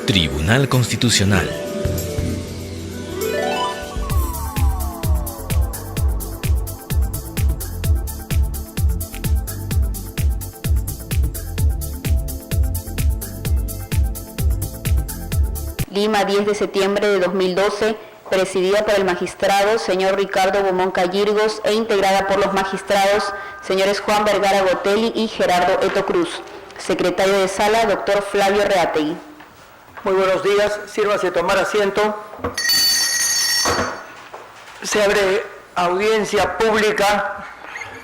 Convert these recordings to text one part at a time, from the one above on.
Tribunal Constitucional. Lima, 10 de septiembre de 2012, presidida por el magistrado señor Ricardo Beaumont Callirgos e integrada por los magistrados señores Juan Vergara Gotelli y Gerardo Eto Cruz. Secretario de Sala, doctor Flavio Reategui. Muy buenos días, sírvase tomar asiento. Se abre audiencia pública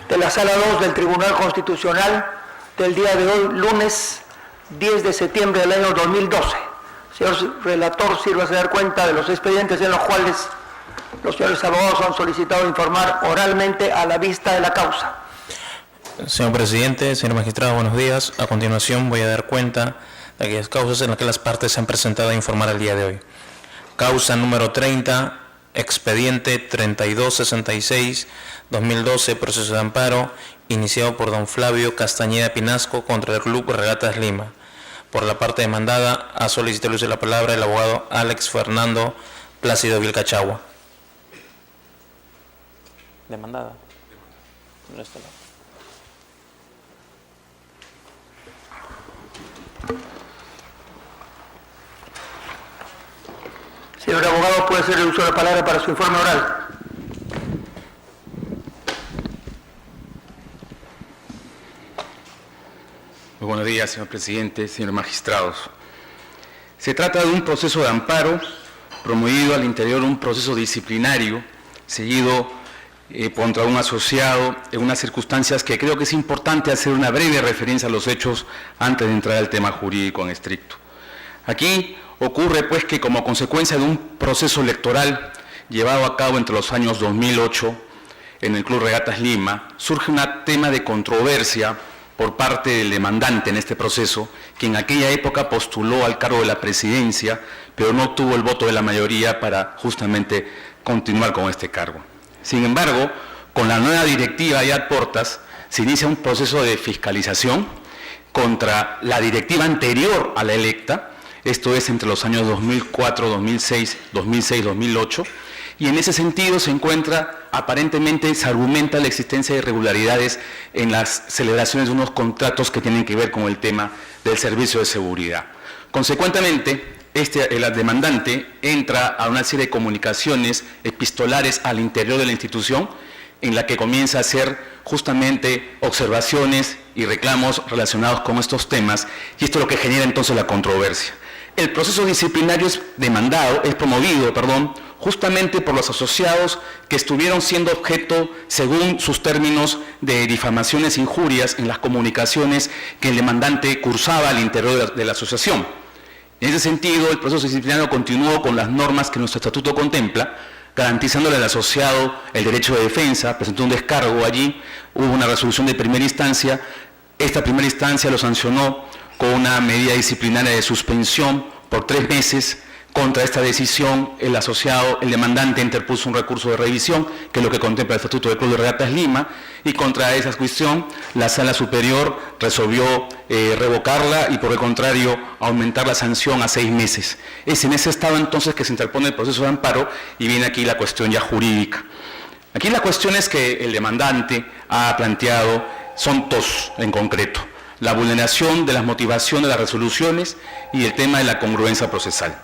de la Sala 2 del Tribunal Constitucional del día de hoy, lunes 10 de septiembre del año 2012. Señor relator, sírvase dar cuenta de los expedientes en los cuales los señores abogados han solicitado informar oralmente a la vista de la causa. Señor presidente, señor magistrado, buenos días. A continuación voy a dar cuenta de aquellas causas en las que las partes se han presentado a informar el día de hoy. Causa número 30, expediente 3266-2012, proceso de amparo, iniciado por don Flavio Castañeda Pinasco contra el Club Regatas Lima. Por la parte demandada, ha solicitado el uso de la palabra el abogado Alex Fernando Plácido Vilcachagua. Demandada. No está la... Señor abogado, puede hacer el uso de la palabra para su informe oral. Muy buenos días, señor presidente, señores magistrados. Se trata de un proceso de amparo promovido al interior de un proceso disciplinario seguido contra un asociado en unas circunstancias que creo que es importante hacer una breve referencia a los hechos antes de entrar al tema jurídico en estricto. Aquí ocurre pues que como consecuencia de un proceso electoral llevado a cabo entre los años 2008 en el Club Regatas Lima, surge un tema de controversia por parte del demandante en este proceso, que en aquella época postuló al cargo de la presidencia, pero no obtuvo el voto de la mayoría para justamente continuar con este cargo. Sin embargo, con la nueva directiva y ad portas, se inicia un proceso de fiscalización contra la directiva anterior a la electa, esto es entre los años 2004, 2006, 2008, y en ese sentido se encuentra, aparentemente se argumenta la existencia de irregularidades en las celebraciones de unos contratos que tienen que ver con el tema del servicio de seguridad. Consecuentemente, el demandante entra a una serie de comunicaciones epistolares al interior de la institución en la que comienza a hacer justamente observaciones y reclamos relacionados con estos temas, y esto es lo que genera entonces la controversia. El proceso disciplinario es promovido, justamente por los asociados que estuvieron siendo objeto, según sus términos, de difamaciones e injurias en las comunicaciones que el demandante cursaba al interior de la asociación. En ese sentido, el proceso disciplinario continuó con las normas que nuestro estatuto contempla, garantizándole al asociado el derecho de defensa, presentó un descargo allí, hubo una resolución de primera instancia, esta primera instancia lo sancionó con una medida disciplinaria de suspensión por 3 meses. Contra esta decisión, el asociado, el demandante, interpuso un recurso de revisión, que es lo que contempla el Estatuto del Club de Regatas Lima, y contra esa cuestión, la Sala Superior resolvió revocarla y, por el contrario, aumentar la sanción a 6 meses. Es en ese estado, entonces, que se interpone el proceso de amparo y viene aquí la cuestión ya jurídica. Aquí las cuestiones que el demandante ha planteado son 2 en concreto: la vulneración de las motivaciones de las resoluciones y el tema de la congruencia procesal.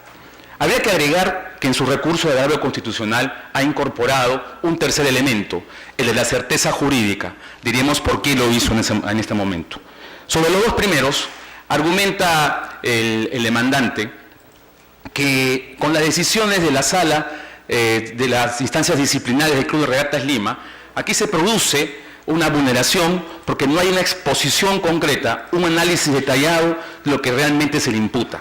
Habría que agregar que en su recurso de agravio constitucional ha incorporado un tercer elemento, el de la certeza jurídica. Diríamos por qué lo hizo en este momento. Sobre los 2 primeros, argumenta el demandante que con las decisiones de la sala de las instancias disciplinarias del Club de Regatas Lima, aquí se produce una vulneración porque no hay una exposición concreta, un análisis detallado de lo que realmente se le imputa.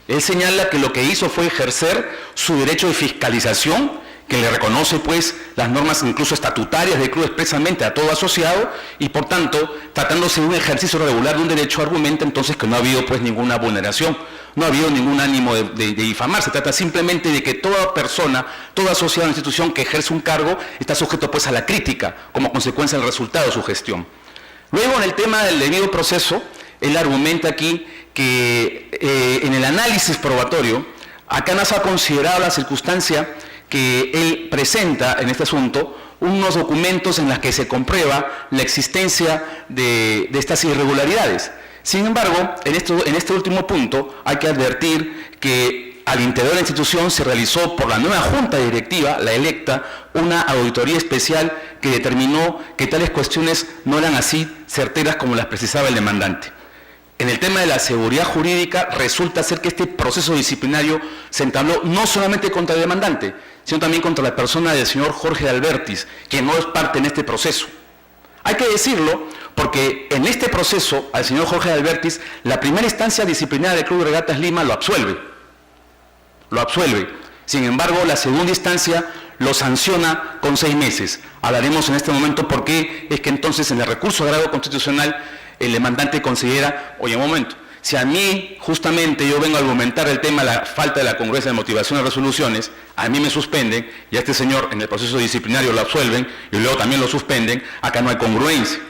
Él señala que lo que hizo fue ejercer su derecho de fiscalización, que le reconoce pues las normas incluso estatutarias del club expresamente a todo asociado, y por tanto, tratándose de un ejercicio regular de un derecho, argumenta entonces que no ha habido pues ninguna vulneración, no ha habido ningún ánimo de difamar. Se trata simplemente de que toda persona, todo asociado a una institución que ejerce un cargo está sujeto pues a la crítica como consecuencia del resultado de su gestión. Luego, en el tema del debido proceso, él argumenta aquí que en el análisis probatorio, acá no se ha considerado la circunstancia que él presenta en este asunto unos documentos en los que se comprueba la existencia de estas irregularidades. Sin embargo, en este último punto hay que advertir que al interior de la institución se realizó por la nueva junta directiva, la electa, una auditoría especial que determinó que tales cuestiones no eran así certeras como las precisaba el demandante. En el tema de la seguridad jurídica, resulta ser que este proceso disciplinario se entabló no solamente contra el demandante, sino también contra la persona del señor Jorge de Albertis, que no es parte en este proceso. Hay que decirlo porque en este proceso, al señor Jorge de Albertis, la primera instancia disciplinaria del Club de Regatas Lima lo absuelve. Sin embargo, la segunda instancia lo sanciona con 6 meses. Hablaremos en este momento por qué es que entonces en el recurso de agravo constitucional el demandante considera, oye, un momento, si a mí justamente yo vengo a argumentar el tema de la falta de la congruencia de motivación de resoluciones, a mí me suspenden y a este señor en el proceso disciplinario lo absuelven y luego también lo suspenden, acá no hay congruencia.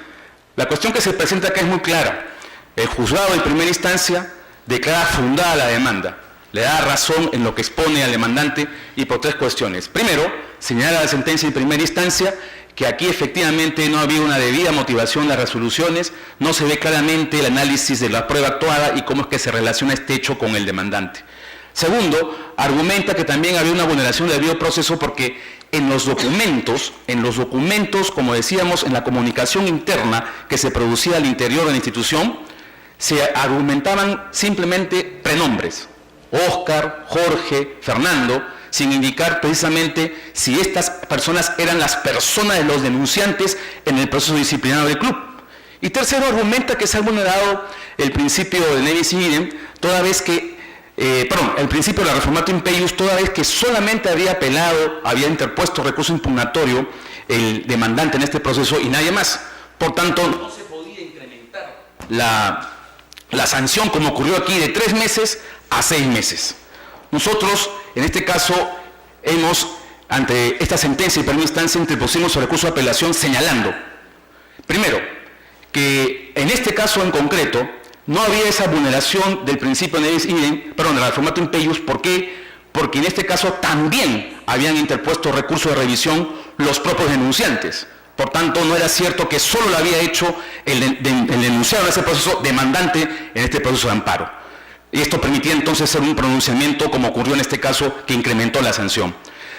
La cuestión que se presenta acá es muy clara. El juzgado de primera instancia declara fundada la demanda, le da razón en lo que expone al demandante y por 3 cuestiones. Primero, señala la sentencia de primera instancia que aquí efectivamente no había una debida motivación en las resoluciones, no se ve claramente el análisis de la prueba actuada y cómo es que se relaciona este hecho con el demandante. Segundo, argumenta que también había una vulneración del debido proceso porque en los documentos, como decíamos, en la comunicación interna que se producía al interior de la institución, se argumentaban simplemente prenombres, Óscar, Jorge, Fernando, sin indicar precisamente si estas personas eran las personas de los denunciantes en el proceso disciplinario del club. Y tercero, argumenta que se ha vulnerado el principio de nevis idem, toda vez que, el principio de la reformato impeius, toda vez que solamente había apelado, había interpuesto recurso impugnatorio el demandante en este proceso y nadie más. Por tanto, no se podía incrementar la sanción, como ocurrió aquí, de 3 meses a 6 meses. Nosotros, en este caso, ante esta sentencia y primera instancia, interpusimos el recurso de apelación señalando, primero, que en este caso en concreto, no había esa vulneración del principio de la reformato impeius. ¿Por qué? Porque en este caso también habían interpuesto recurso de revisión los propios denunciantes. Por tanto, no era cierto que solo lo había hecho el denunciado en ese proceso demandante en este proceso de amparo. Y esto permitía entonces hacer un pronunciamiento, como ocurrió en este caso, que incrementó la sanción.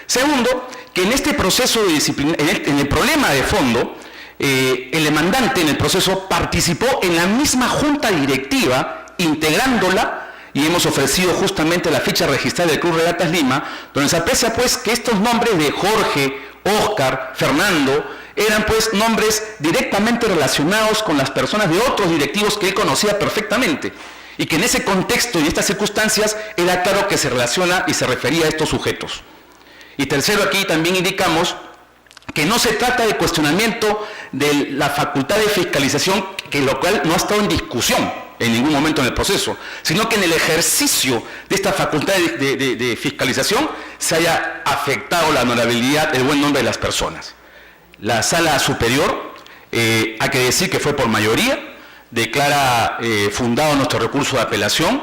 Segundo, que en este proceso de disciplina, en el problema de fondo, el demandante en el proceso participó en la misma junta directiva, integrándola, y hemos ofrecido justamente la ficha registrada del Club Regatas Lima, donde se aprecia pues que estos nombres de Jorge, Óscar, Fernando, eran pues nombres directamente relacionados con las personas de otros directivos que él conocía perfectamente. Y que en ese contexto y en estas circunstancias era claro que se relaciona y se refería a estos sujetos. Y tercero, aquí también indicamos que no se trata de cuestionamiento de la facultad de fiscalización, que lo cual no ha estado en discusión en ningún momento en el proceso, sino que en el ejercicio de esta facultad de fiscalización se haya afectado la honorabilidad, el buen nombre de las personas. La Sala Superior, hay que decir que fue por mayoría, declara fundado nuestro recurso de apelación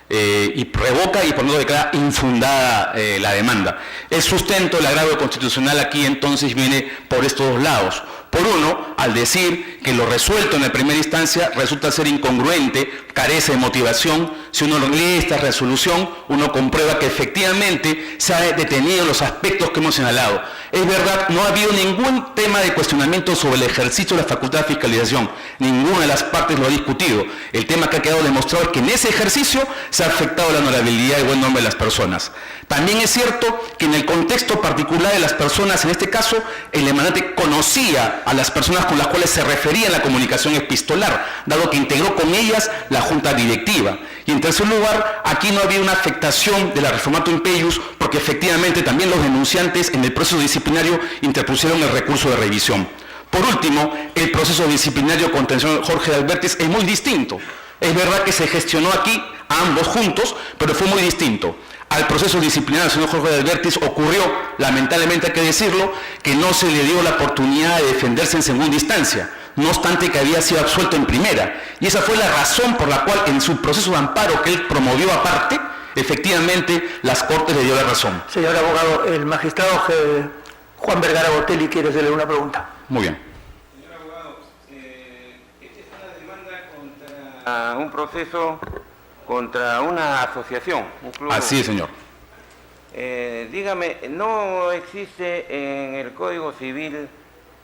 y revoca y por lo tanto declara infundada la demanda. El sustento del agravio constitucional aquí entonces viene por estos 2 lados. Por uno, al decir que lo resuelto en la primera instancia resulta ser incongruente, carece de motivación, si uno lee esta resolución, uno comprueba que efectivamente se ha detenido los aspectos que hemos señalado. Es verdad, no ha habido ningún tema de cuestionamiento sobre el ejercicio de la facultad de fiscalización, ninguna de las partes lo ha discutido. El tema que ha quedado demostrado es que en ese ejercicio se ha afectado la honorabilidad y el buen nombre de las personas. También es cierto que en el contexto particular de las personas, en este caso, el demandante conocía a las personas con las cuales se refería en la comunicación epistolar, dado que integró con ellas la junta directiva. Y en tercer lugar, aquí no había una afectación de la reformato impeius, porque efectivamente también los denunciantes en el proceso disciplinario interpusieron el recurso de revisión. Por último, el proceso disciplinario contra el señor Jorge de Albertis es muy distinto. Es verdad que se gestionó aquí a ambos juntos, pero fue muy distinto. Al proceso disciplinario del señor Jorge de Albertis ocurrió, lamentablemente hay que decirlo, que no se le dio la oportunidad de defenderse en segunda instancia. no obstante que había sido absuelto en primera. Y esa fue la razón por la cual en su proceso de amparo que él promovió aparte, efectivamente las Cortes le dio la razón. Señor abogado, el magistrado Juan Vergara Botelli quiere hacerle una pregunta. Muy bien. Señor abogado, esta es una demanda contra un proceso contra una asociación, un club. Así es, señor. Dígame, ¿no existe en el Código Civil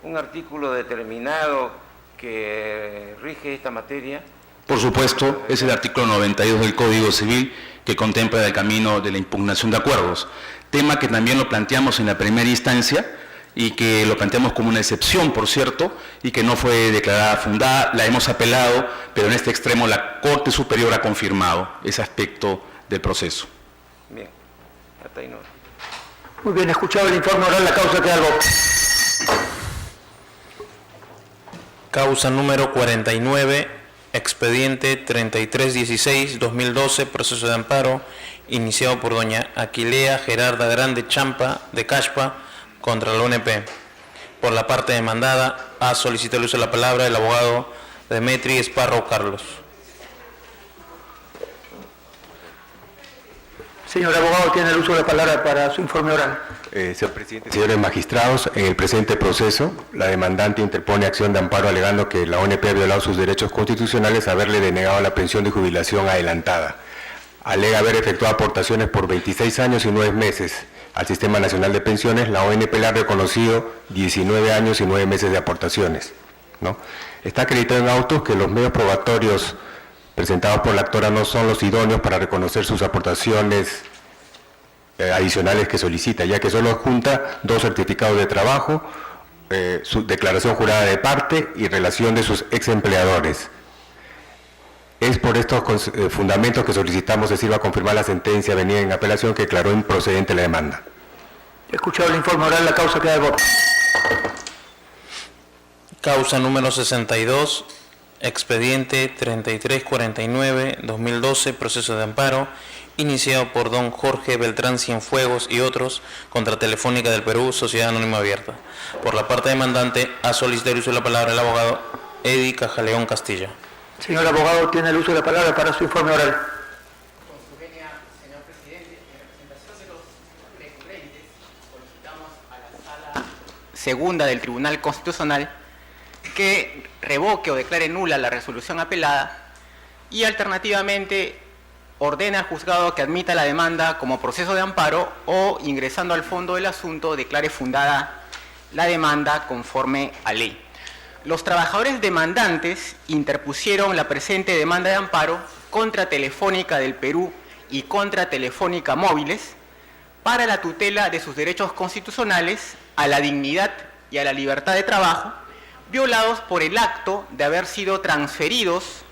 un artículo determinado que rige esta materia? Por supuesto, es el artículo 92 del Código Civil que contempla el camino de la impugnación de acuerdos, tema que también lo planteamos en la primera instancia y que lo planteamos como una excepción, por cierto, y que no fue declarada fundada, la hemos apelado, pero en este extremo la Corte Superior ha confirmado ese aspecto del proceso. Bien, hasta ahí no. Muy bien, escuchado el informe oral, la causa queda al voto. Causa número 49, expediente 3316-2012, proceso de amparo, iniciado por doña Aquilea Gerarda Grande Champa de Cashpa contra la ONP. Por la parte demandada, ha solicitado el uso de la palabra el abogado Demetri Esparro Carlos. Señor abogado, tiene el uso de la palabra para su informe oral. Señor presidente, señores magistrados, en el presente proceso, la demandante interpone acción de amparo alegando que la ONP ha violado sus derechos constitucionales al haberle denegado la pensión de jubilación adelantada. Alega haber efectuado aportaciones por 26 años y 9 meses al Sistema Nacional de Pensiones. La ONP le ha reconocido 19 años y 9 meses de aportaciones, ¿no? Está acreditado en autos que los medios probatorios presentados por la actora no son los idóneos para reconocer sus aportaciones adicionales que solicita, ya que solo junta 2 certificados de trabajo, su declaración jurada de parte y relación de sus ex empleadores. Es por estos fundamentos que solicitamos se sirva a confirmar la sentencia venida en apelación que declaró improcedente la demanda. Escuchado el informe oral, la causa queda al voto. Causa número 62, expediente 3349-2012, proceso de amparo, iniciado por don Jorge Beltrán Cienfuegos y otros contra Telefónica del Perú, Sociedad Anónima Abierta. Por la parte demandante, ha solicitado el uso de la palabra el abogado Eddie Cajaleón Castilla. Señor abogado, tiene el uso de la palabra para su informe oral. Con su venia, señor presidente, en representación de los recurrentes, solicitamos a la Sala Segunda del Tribunal Constitucional que revoque o declare nula la resolución apelada y alternativamente ordena al juzgado que admita la demanda como proceso de amparo o, ingresando al fondo del asunto, declare fundada la demanda conforme a ley. Los trabajadores demandantes interpusieron la presente demanda de amparo contra Telefónica del Perú y contra Telefónica Móviles para la tutela de sus derechos constitucionales a la dignidad y a la libertad de trabajo, violados por el acto de haber sido transferidos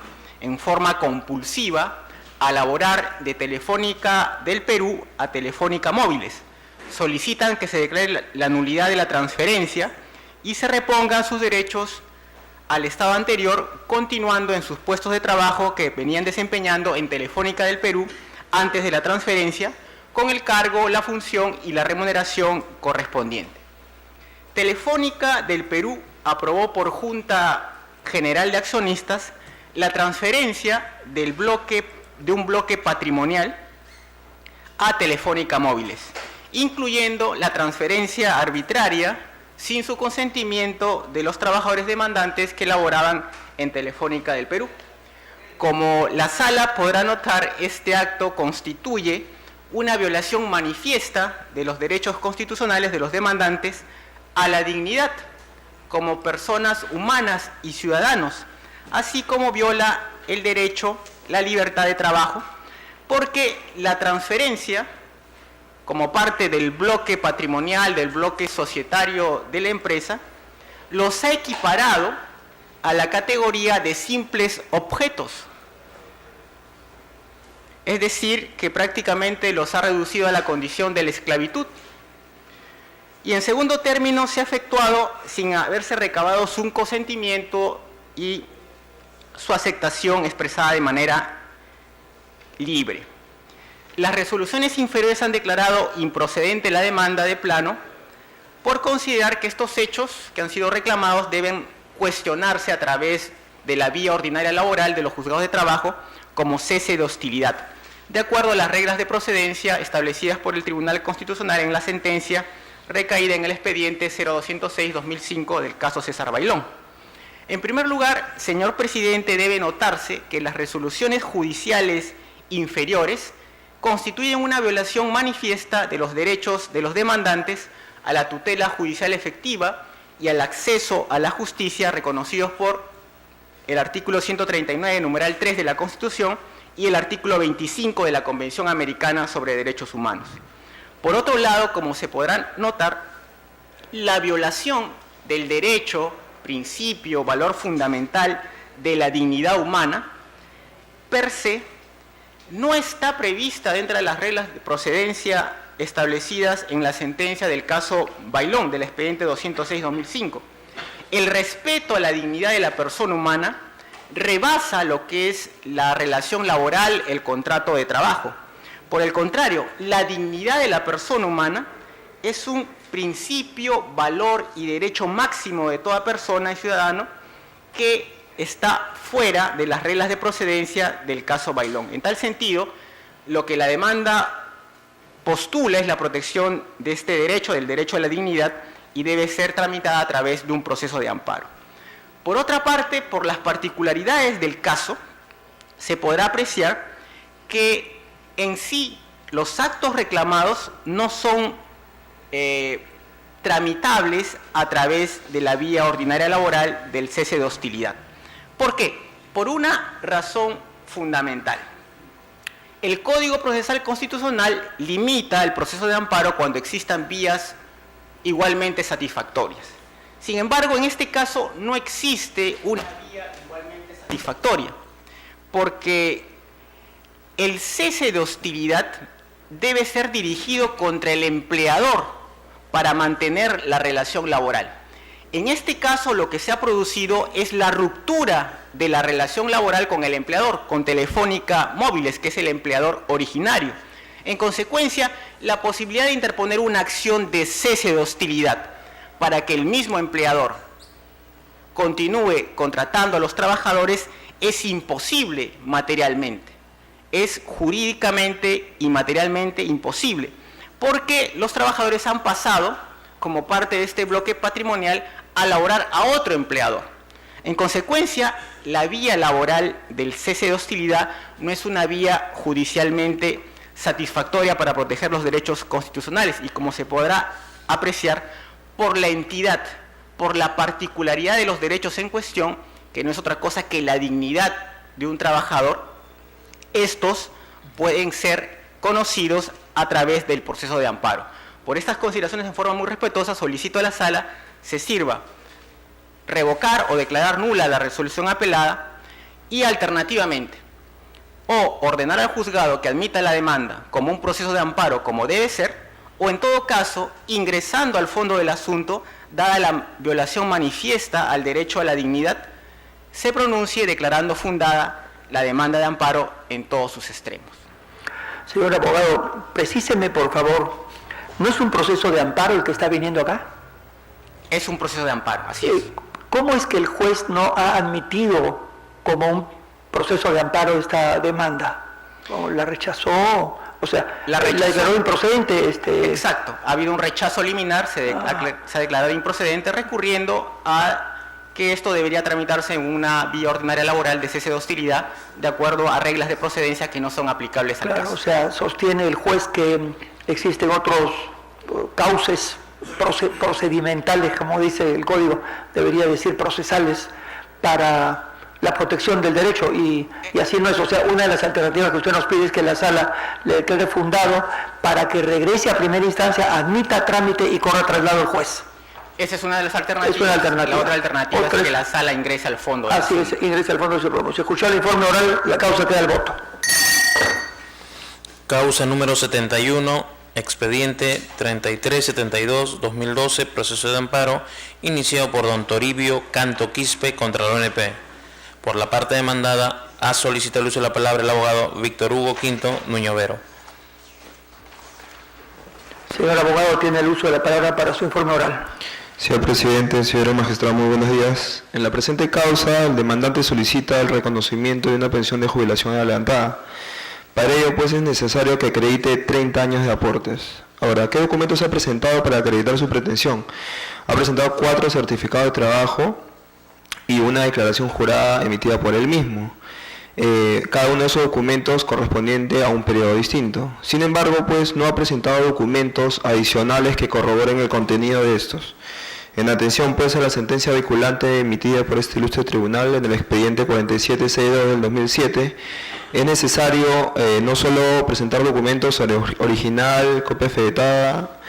en forma compulsiva a laborar de Telefónica del Perú a Telefónica Móviles. Solicitan que se declare la nulidad de la transferencia y se repongan sus derechos al estado anterior, continuando en sus puestos de trabajo que venían desempeñando en Telefónica del Perú antes de la transferencia, con el cargo, la función y la remuneración correspondiente. Telefónica del Perú aprobó por Junta General de Accionistas la transferencia de un bloque patrimonial a Telefónica Móviles, incluyendo la transferencia arbitraria sin su consentimiento de los trabajadores demandantes que laboraban en Telefónica del Perú. Como la Sala podrá notar, este acto constituye una violación manifiesta de los derechos constitucionales de los demandantes a la dignidad como personas humanas y ciudadanos, así como viola el derecho, la libertad de trabajo, porque la transferencia, como parte del bloque patrimonial, del bloque societario de la empresa, los ha equiparado a la categoría de simples objetos. Es decir, que prácticamente los ha reducido a la condición de la esclavitud. Y en segundo término, se ha efectuado sin haberse recabado su consentimiento y su aceptación expresada de manera libre. Las resoluciones inferiores han declarado improcedente la demanda de plano por considerar que estos hechos que han sido reclamados deben cuestionarse a través de la vía ordinaria laboral de los juzgados de trabajo como cese de hostilidad, de acuerdo a las reglas de procedencia establecidas por el Tribunal Constitucional en la sentencia recaída en el expediente 0206-2005 del caso César Bailón. En primer lugar, señor presidente, debe notarse que las resoluciones judiciales inferiores constituyen una violación manifiesta de los derechos de los demandantes a la tutela judicial efectiva y al acceso a la justicia reconocidos por el artículo 139, numeral 3 de la Constitución y el artículo 25 de la Convención Americana sobre Derechos Humanos. Por otro lado, como se podrán notar, la violación del derecho, principio, valor fundamental de la dignidad humana, per se, no está prevista dentro de las reglas de procedencia establecidas en la sentencia del caso Bailón, del expediente 206-2005. El respeto a la dignidad de la persona humana rebasa lo que es la relación laboral, el contrato de trabajo. Por el contrario, la dignidad de la persona humana es un principio, valor y derecho máximo de toda persona y ciudadano que está fuera de las reglas de procedencia del caso Bailón. En tal sentido, lo que la demanda postula es la protección de este derecho, del derecho a la dignidad, y debe ser tramitada a través de un proceso de amparo. Por otra parte, por las particularidades del caso, se podrá apreciar que en sí los actos reclamados no son tramitables a través de la vía ordinaria laboral del cese de hostilidad. ¿Por qué? Por una razón fundamental. El Código Procesal Constitucional limita el proceso de amparo cuando existan vías igualmente satisfactorias. Sin embargo, en este caso no existe una vía igualmente satisfactoria, porque el cese de hostilidad debe ser dirigido contra el empleador para mantener la relación laboral. En este caso, lo que se ha producido es la ruptura de la relación laboral con el empleador, con Telefónica Móviles, que es el empleador originario. En consecuencia, la posibilidad de interponer una acción de cese de hostilidad para que el mismo empleador continúe contratando a los trabajadores es imposible materialmente. Es jurídicamente y materialmente imposible, porque los trabajadores han pasado, como parte de este bloque patrimonial, a laborar a otro empleador. En consecuencia, la vía laboral del cese de hostilidad no es una vía judicialmente satisfactoria para proteger los derechos constitucionales y, como se podrá apreciar, por la entidad, por la particularidad de los derechos en cuestión, que no es otra cosa que la dignidad de un trabajador, estos pueden ser conocidos a través del proceso de amparo. Por estas consideraciones, en forma muy respetuosa, solicito a la Sala se sirva revocar o declarar nula la resolución apelada y, alternativamente, o ordenar al juzgado que admita la demanda como un proceso de amparo como debe ser, o en todo caso, ingresando al fondo del asunto, dada la violación manifiesta al derecho a la dignidad, se pronuncie declarando fundada la demanda de amparo en todos sus extremos. Señor abogado, precíseme por favor, ¿no es un proceso de amparo el que está viniendo acá? Es un proceso de amparo, así es. ¿Cómo es que el juez no ha admitido como un proceso de amparo esta demanda? ¿O la rechazó? O sea, la declaró improcedente. Exacto, ha habido un rechazo liminar, se ha declarado improcedente, recurriendo a que esto debería tramitarse en una vía ordinaria laboral de cese de hostilidad, de acuerdo a reglas de procedencia que no son aplicables al caso. O sea, sostiene el juez que existen otros cauces procedimentales, como dice el Código, debería decir procesales, para la protección del derecho, y así no es. O sea, una de las alternativas que usted nos pide es que la Sala le declare fundado para que regrese a primera instancia, admita trámite y corra traslado al juez. Esa es una de las alternativas. Es una alternativa. La otra alternativa es que la Sala ingrese al fondo. Así es, ingrese al fondo y se pronuncia. Se escuchó el informe oral, la causa queda al voto. Causa número 71, expediente 3372-2012, proceso de amparo, iniciado por don Toribio Canto Quispe contra la ONP. Por la parte demandada, ha solicitado el uso de la palabra el abogado Víctor Hugo Quinto Nuño Vero. Señor abogado, tiene el uso de la palabra para su informe oral. Señor presidente, señor magistrado, muy buenos días. En la presente causa, el demandante solicita el reconocimiento de una pensión de jubilación adelantada. Para ello, pues, es necesario que acredite 30 años de aportes. Ahora, ¿qué documentos ha presentado para acreditar su pretensión? Ha presentado 4 certificados de trabajo y una declaración jurada emitida por él mismo. Cada uno de esos documentos correspondiente a un periodo distinto. Sin embargo, pues, no ha presentado documentos adicionales que corroboren el contenido de estos. En atención, pues, a la sentencia vinculante emitida por este ilustre tribunal en el expediente 4762 del 2007, es necesario no solo presentar documentos original, copia fedetada,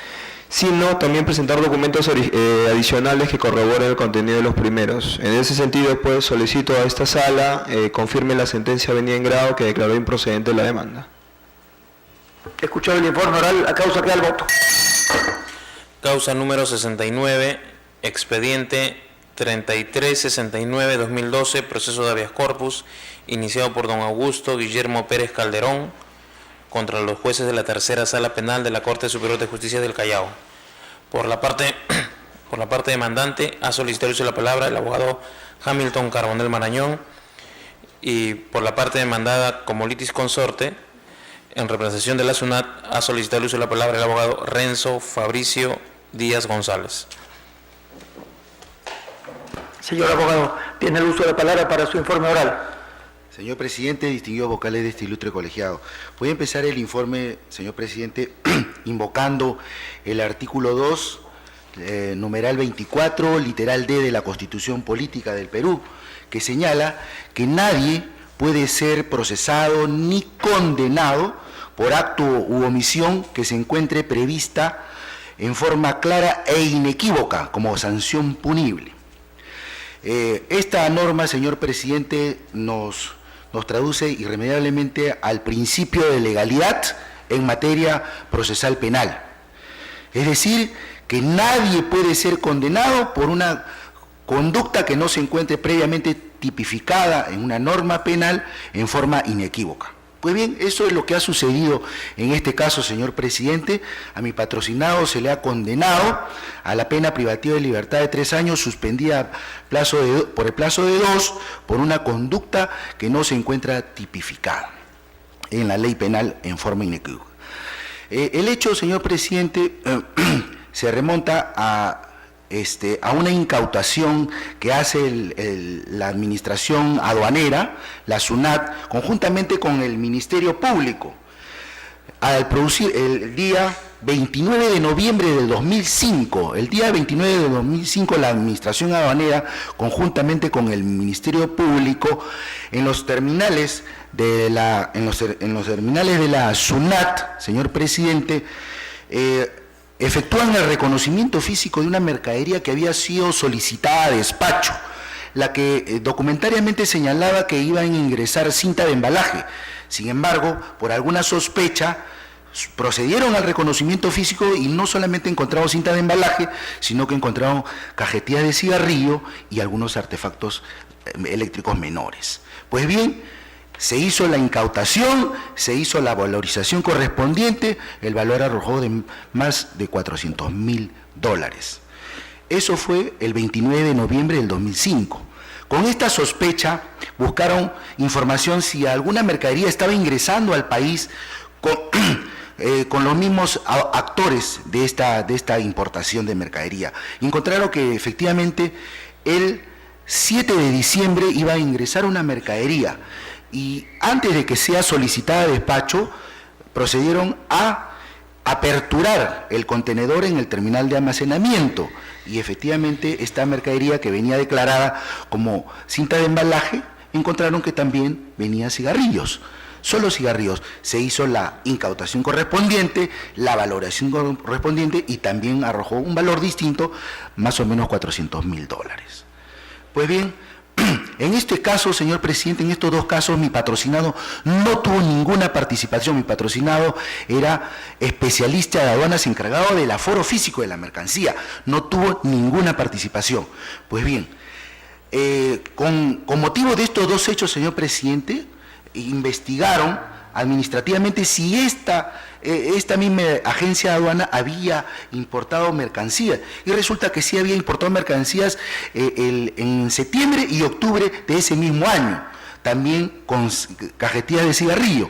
sino también presentar documentos adicionales que corroboren el contenido de los primeros. En ese sentido, pues, solicito a esta sala confirme la sentencia venida en grado que declaró improcedente la demanda. Escuchado el informe oral, a causa queda el voto. Causa número 69, expediente 3369-2012, proceso de habeas corpus, iniciado por don Augusto Guillermo Pérez Calderón, contra los jueces de la tercera sala penal de la Corte Superior de Justicia del Callao. Por la parte demandante, ha solicitado la palabra el abogado Hamilton Carbonell Marañón, y por la parte demandada como litis consorte, en representación de la SUNAT, ha solicitado el uso de la palabra el abogado Renzo Fabricio Díaz González. Señor abogado, tiene el uso de la palabra para su informe oral. Señor presidente, distinguidos vocales de este ilustre colegiado, voy a empezar el informe, señor presidente, invocando el artículo 2, numeral 24, literal D de la Constitución Política del Perú, que señala que nadie puede ser procesado ni condenado por acto u omisión que se encuentre prevista en forma clara e inequívoca como sanción punible. Esta norma, señor presidente, nos traduce irremediablemente al principio de legalidad en materia procesal penal. Es decir, que nadie puede ser condenado por una conducta que no se encuentre previamente tipificada en una norma penal en forma inequívoca. Pues bien, eso es lo que ha sucedido en este caso, señor presidente. A mi patrocinado se le ha condenado a la pena privativa de libertad de 3 años, suspendida por el plazo de 2, por una conducta que no se encuentra tipificada en la ley penal en forma inequívoca. El hecho, señor presidente, se remonta a una incautación que hace la administración aduanera, la SUNAT, conjuntamente con el Ministerio Público, al producir el día 29 de noviembre del 2005. El día 29 de 2005 la administración aduanera, conjuntamente con el Ministerio Público, en los terminales de la SUNAT, señor presidente, efectúan el reconocimiento físico de una mercadería que había sido solicitada a despacho, la que documentariamente señalaba que iban a ingresar cinta de embalaje. Sin embargo, por alguna sospecha, procedieron al reconocimiento físico y no solamente encontraron cinta de embalaje, sino que encontraron cajetillas de cigarrillo y algunos artefactos eléctricos menores. Pues bien, se hizo la incautación, se hizo la valorización correspondiente, el valor arrojó de más de $400.000. Eso fue el 29 de noviembre del 2005. Con esta sospecha buscaron información si alguna mercadería estaba ingresando al país con los mismos actores de esta importación de mercadería. Y encontraron que efectivamente el 7 de diciembre iba a ingresar una mercadería. Y antes de que sea solicitada a despacho, procedieron a aperturar el contenedor en el terminal de almacenamiento y efectivamente esta mercadería que venía declarada como cinta de embalaje, encontraron que también venía cigarrillos, solo cigarrillos. Se hizo la incautación correspondiente, la valoración correspondiente y también arrojó un valor distinto, más o menos $400.000. Pues bien, en este caso, señor presidente, en estos dos casos, mi patrocinado no tuvo ninguna participación. Mi patrocinado era especialista de aduanas encargado del aforo físico de la mercancía. No tuvo ninguna participación. Pues bien, con motivo de estos dos hechos, señor presidente, investigaron administrativamente si esta misma agencia de aduana había importado mercancías. Y resulta que sí había importado mercancías en septiembre y octubre de ese mismo año, también con cajetillas de cigarrillo.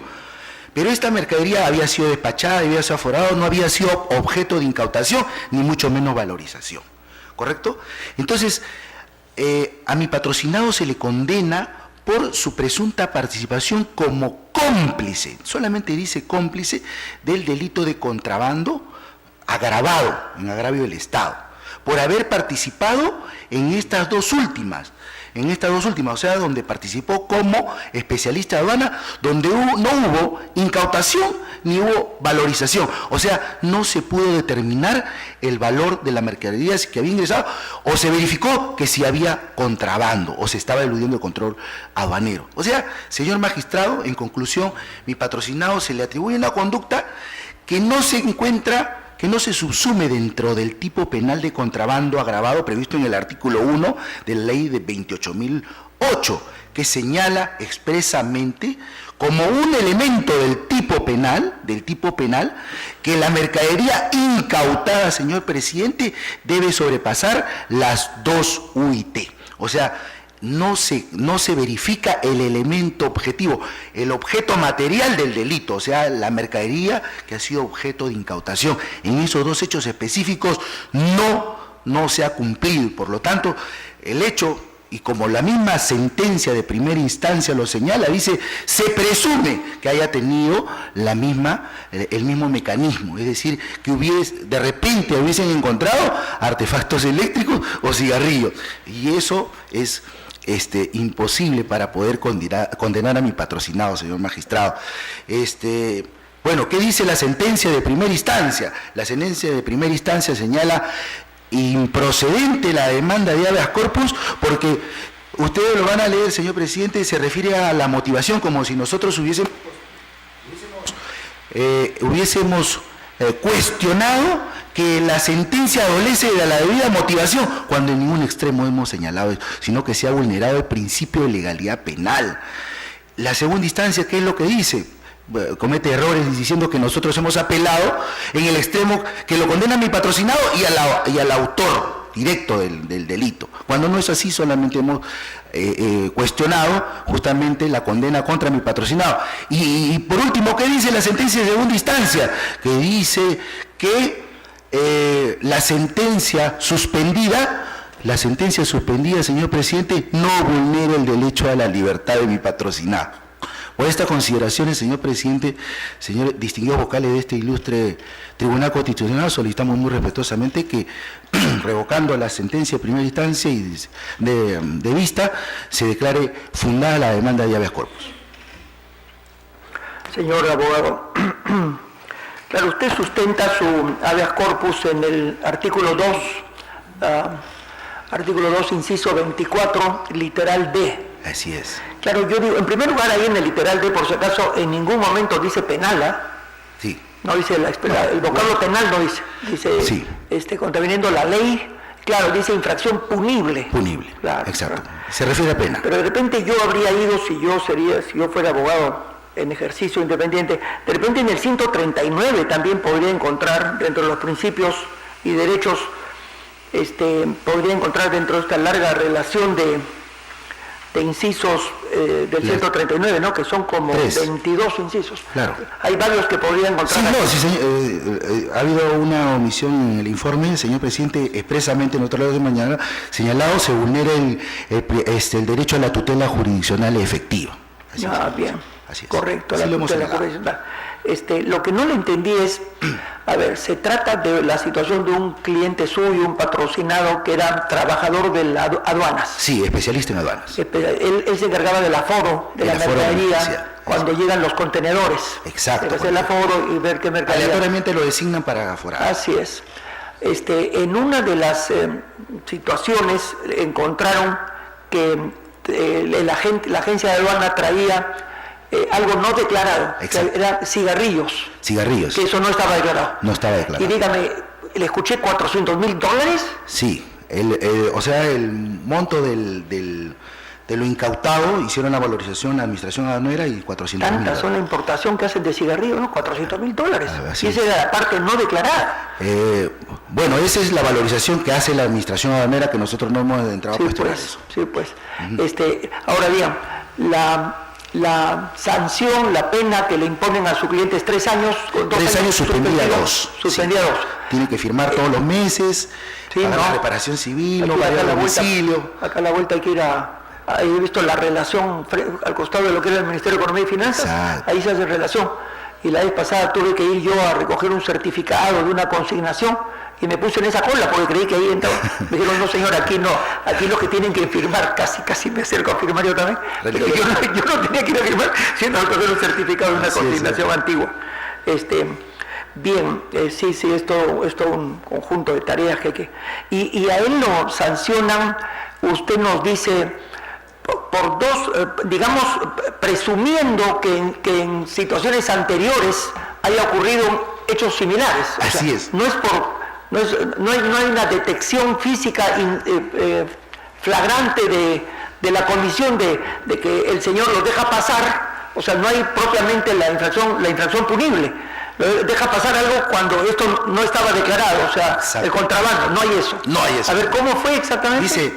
Pero esta mercadería había sido despachada, había sido aforada, no había sido objeto de incautación, ni mucho menos valorización. ¿Correcto? Entonces, a mi patrocinado se le condena por su presunta participación como cómplice, solamente dice cómplice, del delito de contrabando agravado, en agravio del Estado, por haber participado en estas dos últimas, o sea, donde participó como especialista de aduana, donde no hubo incautación ni hubo valorización, o sea, no se pudo determinar el valor de la mercadería que había ingresado, o se verificó que si había contrabando, o se estaba eludiendo el control aduanero. O sea, señor magistrado, en conclusión, mi patrocinado se le atribuye una conducta que no se encuentra, que no se subsume dentro del tipo penal de contrabando agravado previsto en el artículo 1 de la ley de 28.008, que señala expresamente como un elemento del tipo penal, que la mercadería incautada, señor presidente, debe sobrepasar las 2 UIT. O sea, no se verifica el elemento objetivo, el objeto material del delito, o sea, la mercadería que ha sido objeto de incautación. En esos dos hechos específicos no se ha cumplido. Por lo tanto, el hecho, y como la misma sentencia de primera instancia lo señala, dice, se presume que haya tenido el mismo mecanismo, es decir, que de repente hubiesen encontrado artefactos eléctricos o cigarrillos, y eso es imposible para poder condenar a mi patrocinado, señor magistrado. Bueno, ¿qué dice la sentencia de primera instancia? La sentencia de primera instancia señala improcedente la demanda de habeas corpus, porque ustedes lo van a leer, señor presidente, se refiere a la motivación, como si nosotros hubiésemos cuestionado que la sentencia adolece de la debida motivación, cuando en ningún extremo hemos señalado eso, sino que se ha vulnerado el principio de legalidad penal. La segunda instancia, ¿qué es lo que dice? Comete errores diciendo que nosotros hemos apelado en el extremo que lo condena a mi patrocinado y al autor directo del delito. Cuando no es así, solamente hemos cuestionado justamente la condena contra mi patrocinado. Y por último, ¿qué dice la sentencia de segunda instancia? Que dice que la sentencia suspendida, señor presidente, no vulnera el derecho a la libertad de mi patrocinado. Por estas consideraciones, señor presidente, señores distinguidos vocales de este ilustre Tribunal Constitucional, solicitamos muy respetuosamente que, revocando la sentencia de primera instancia y de vista, se declare fundada la demanda de habeas corpus. Señor abogado, claro, usted sustenta su habeas corpus en el artículo 2, inciso 24, literal D. Así es. Claro, yo digo, en primer lugar, ahí en el literal D, por si acaso, en ningún momento dice penal, ¿ah? Sí. No dice el vocablo penal, no dice sí. Contraviniendo la ley, claro, dice infracción punible. Punible, claro, exacto. Se refiere a pena. Pero de repente yo habría ido, si yo fuera abogado en ejercicio independiente, de repente en el 139 también podría encontrar, dentro de los principios y derechos, podría encontrar dentro de esta larga relación de incisos del 139, ¿no? Que son como 22 incisos. Claro. Hay varios que podrían encontrar. Sí, señor, ha habido una omisión en el informe, señor presidente, expresamente en otro lado de mañana señalado, se vulnera el derecho a la tutela jurisdiccional efectiva. Así es. Bien. Así es. Correcto, así la tutela jurisdiccional. Lo que no le entendí es, a ver, se trata de la situación de un cliente suyo, un patrocinado que era trabajador de las aduanas. Sí, especialista en aduanas. Él se encargaba del aforo de la mercadería cuando llegan los contenedores. Exacto. Debe hacer el aforo y ver qué mercadería. Aleatoriamente lo designan para aforar. Así es. En una de las situaciones encontraron que la agencia de aduana traía algo no declarado, que eran cigarrillos. Cigarrillos. Que eso no estaba declarado. No estaba declarado. Y dígame, ¿le escuché $400,000? Sí, o sea, el monto del De lo incautado hicieron la valorización la administración aduanera y 400.000 Tantas son dólares. la importación que hacen de cigarrillos, ¿no? 400.000 dólares. Así Y esa es. era la parte no declarada. Bueno, esa es la valorización que hace la administración aduanera, que nosotros no hemos entrado a cuestionar eso. Sí, pues. Ahora bien, la sanción, la pena que le imponen a su cliente es 3 años. 3 años suspendida 2. Suspendida 2. Tiene que firmar todos los meses, Sí, pagar no. la reparación civil, no Aquí, pagar acá el la vuelta- domicilio. Acá a la vuelta hay que ir ahí he visto la relación al costado de lo que era el Ministerio de Economía y Finanzas. Exacto. Ahí se hace relación. Y la vez pasada tuve que ir yo a recoger un certificado de una consignación y me puse en esa cola porque creí que ahí entraba. Me dijeron, no señor, aquí no, aquí los que tienen que firmar, casi me acerco a firmar yo también. Pero yo no tenía que ir a firmar, sino a recoger un certificado de una Así es, consignación antigua. Bien, sí, es todo un conjunto de tareas que hay que... Y a él lo sancionan, usted nos dice, por dos, digamos, presumiendo que en situaciones anteriores haya ocurrido hechos similares. O Así sea, es. No hay una detección física flagrante de la condición de que el señor lo deja pasar, o sea, no hay propiamente la infracción punible. Deja pasar algo cuando esto no estaba declarado, o sea, Exacto. el contrabando, no hay eso. No hay eso. A ver, ¿cómo fue exactamente? Dice,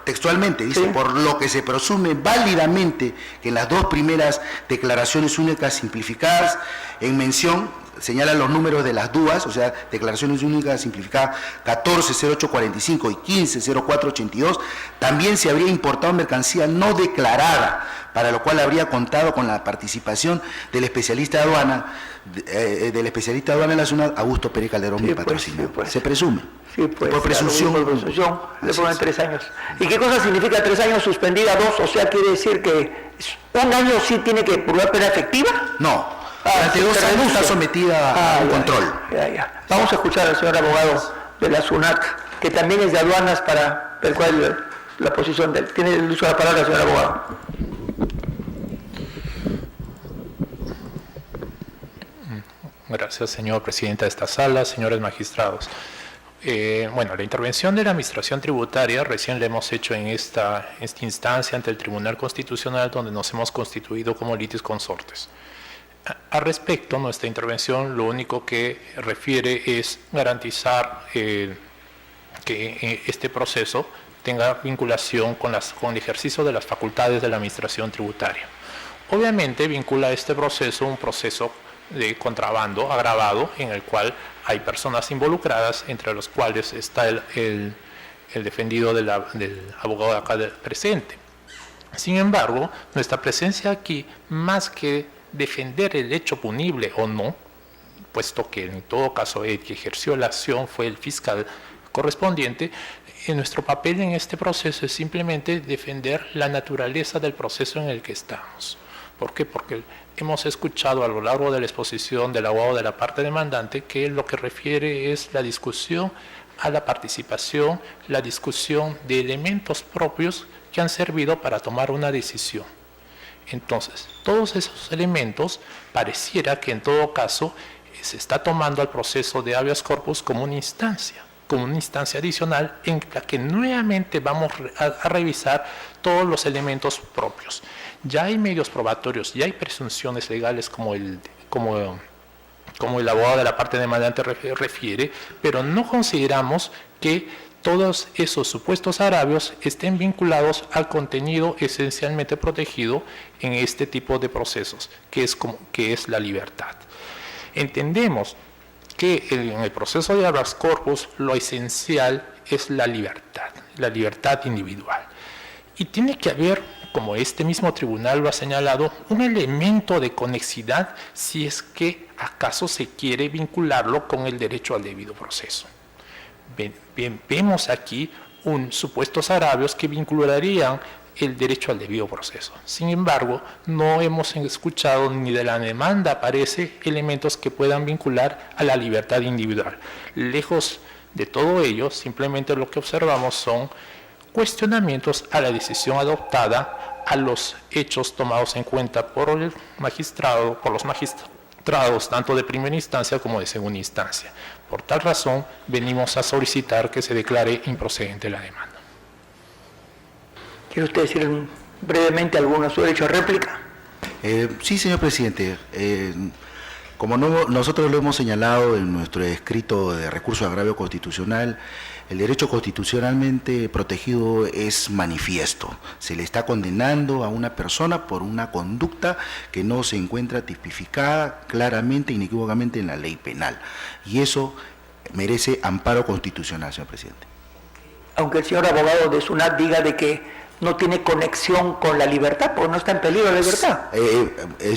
textualmente, dice, Sí. por lo que se presume válidamente que en las 2 primeras declaraciones únicas simplificadas en mención, señalan los números de las DUAs, o sea, declaraciones únicas simplificadas 140845 y 150482, también se habría importado mercancía no declarada, para lo cual habría contado con la participación del especialista de aduana, en la zona, Augusto Pérez Calderón, Sí, mi pues, patrocinador. sí, pues. Se presume. Sí, pues, por presunción. Por presunción, le Así ponen es. 3 años. ¿Y qué cosa significa 3 años suspendida 2? O sea, quiere decir que 1 año sí tiene que probar pena efectiva. No, durante sí, 2 se años reduce. está sometida a un ya, control. Ya. Vamos a escuchar al señor abogado de la SUNAT, que también es de aduanas, para ver cuál es la posición de él. Tiene el uso de la palabra, señor abogado. Gracias, señor presidente de esta sala, señores magistrados. La intervención de la Administración Tributaria recién la hemos hecho en esta instancia ante el Tribunal Constitucional, donde nos hemos constituido como litis consortes. Al respecto, nuestra intervención lo único que refiere es garantizar que este proceso tenga vinculación con el ejercicio de las facultades de la Administración Tributaria. Obviamente vincula este proceso un proceso de contrabando agravado en el cual hay personas involucradas, entre los cuales está el defendido del abogado de acá presente. Sin embargo, nuestra presencia aquí, más que defender el hecho punible o no, puesto que en todo caso el que ejerció la acción fue el fiscal correspondiente, nuestro papel en este proceso es simplemente defender la naturaleza del proceso en el que estamos. ¿Por qué? Porque hemos escuchado a lo largo de la exposición del abogado de la parte demandante que lo que refiere es la discusión a la participación, la discusión de elementos propios que han servido para tomar una decisión. Entonces, todos esos elementos pareciera que en todo caso se está tomando al proceso de habeas corpus como una instancia adicional en la que nuevamente vamos a revisar todos los elementos propios. Ya hay medios probatorios, ya hay presunciones legales como el abogado de la parte demandante refiere, pero no consideramos que todos esos supuestos agravios estén vinculados al contenido esencialmente protegido en este tipo de procesos, que es la libertad. Entendemos que en el proceso de habeas corpus lo esencial es la libertad individual. Y tiene que haber, como este mismo tribunal lo ha señalado, un elemento de conexidad si es que acaso se quiere vincularlo con el derecho al debido proceso. Vemos aquí supuestos agravios que vincularían el derecho al debido proceso. Sin embargo, no hemos escuchado ni de la demanda aparece elementos que puedan vincular a la libertad individual. Lejos de todo ello, simplemente lo que observamos son cuestionamientos a la decisión adoptada, a los hechos tomados en cuenta por los magistrados, tanto de primera instancia como de segunda instancia. Por tal razón, venimos a solicitar que se declare improcedente la demanda. ¿Quiere usted decir brevemente alguna su derecho a réplica? Sí, señor presidente. Como nosotros lo hemos señalado en nuestro escrito de recurso de agravio constitucional, el derecho constitucionalmente protegido es manifiesto. Se le está condenando a una persona por una conducta que no se encuentra tipificada claramente, inequívocamente en la ley penal. Y eso merece amparo constitucional, señor presidente. Aunque el señor abogado de SUNAT diga de que no tiene conexión con la libertad, porque no está en peligro la libertad.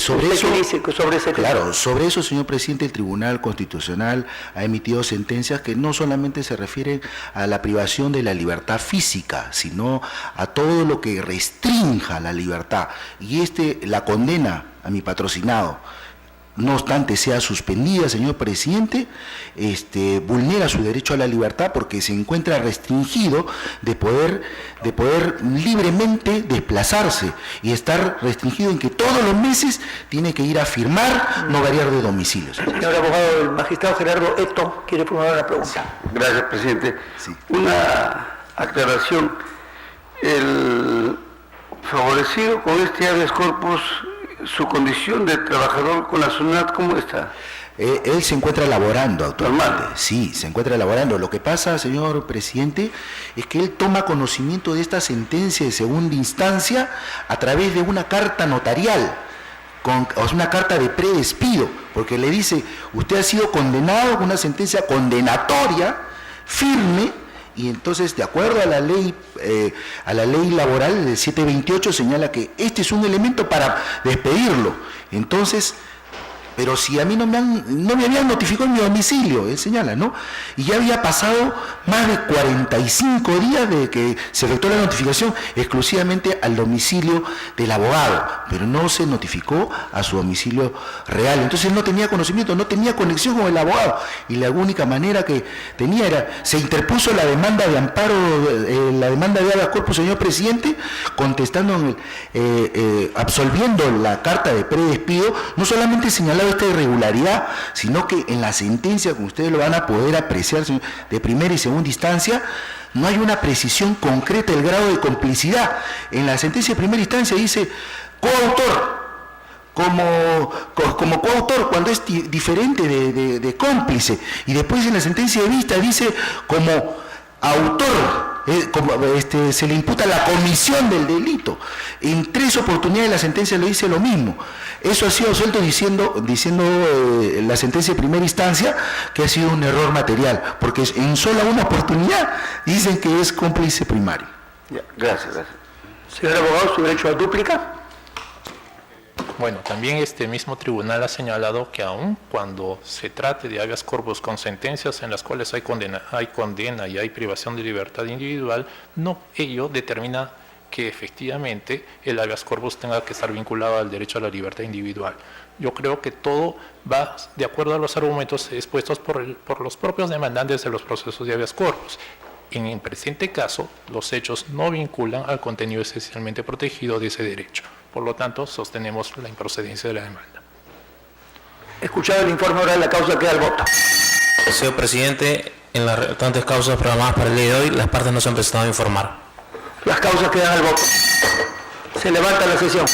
Sobre eso, dice que sobre ese tema? Claro, sobre eso, señor presidente, el Tribunal Constitucional ha emitido sentencias que no solamente se refieren a la privación de la libertad física, sino a todo lo que restrinja la libertad. Y la condena a mi patrocinado, no obstante sea suspendida, señor presidente, vulnera su derecho a la libertad porque se encuentra restringido de poder libremente desplazarse y estar restringido en que todos los meses tiene que ir a firmar, no variar de domicilio. Señor abogado, el magistrado Gerardo Eto quiere formular una pregunta. Gracias, presidente. Sí. Una aclaración. El favorecido con este habeas corpus, su condición de trabajador con la SUNAT, ¿cómo está? Él se encuentra laborando actualmente. Normal. Sí, se encuentra laborando. Lo que pasa, señor presidente, es que él toma conocimiento de esta sentencia de segunda instancia a través de una carta notarial, una carta de predespido, porque le dice, usted ha sido condenado con una sentencia condenatoria, firme, y entonces, de acuerdo a la ley laboral del 728, señala que este es un elemento para despedirlo. Entonces, pero si a mí no me habían notificado en mi domicilio, él señala, ¿no? Y ya había pasado más de 45 días de que se efectuó la notificación exclusivamente al domicilio del abogado, pero no se notificó a su domicilio real. Entonces él no tenía conocimiento, no tenía conexión con el abogado, y la única manera que tenía era, se interpuso la demanda de amparo, la demanda de habeas corpus, señor presidente, contestando, absolviendo la carta de predespido, no solamente señalado esta irregularidad, sino que en la sentencia, como ustedes lo van a poder apreciar, señor, de primera y segunda instancia, no hay una precisión concreta del grado de complicidad. En la sentencia de primera instancia dice coautor, como coautor, cuando es diferente de cómplice, y después en la sentencia de vista dice como autor, se le imputa la comisión del delito. En 3 oportunidades la sentencia le dice lo mismo. Eso ha sido suelto diciendo la sentencia de primera instancia que ha sido un error material, porque en sola una oportunidad dicen que es cómplice primario. Ya, gracias. Señor abogado, su derecho a dúplica. Bueno, también este mismo tribunal ha señalado que aun cuando se trate de habeas corpus con sentencias en las cuales hay condena y hay privación de libertad individual, no ello determina que efectivamente el habeas corpus tenga que estar vinculado al derecho a la libertad individual. Yo creo que todo va de acuerdo a los argumentos expuestos por los propios demandantes de los procesos de habeas corpus. En el presente caso, los hechos no vinculan al contenido esencialmente protegido de ese derecho. Por lo tanto, sostenemos la improcedencia de la demanda. Escuchado el informe oral, la causa queda al voto. Señor presidente, en las restantes causas programadas para el día de hoy, las partes no se han prestado a informar. Las causas quedan al voto. Se levanta la sesión.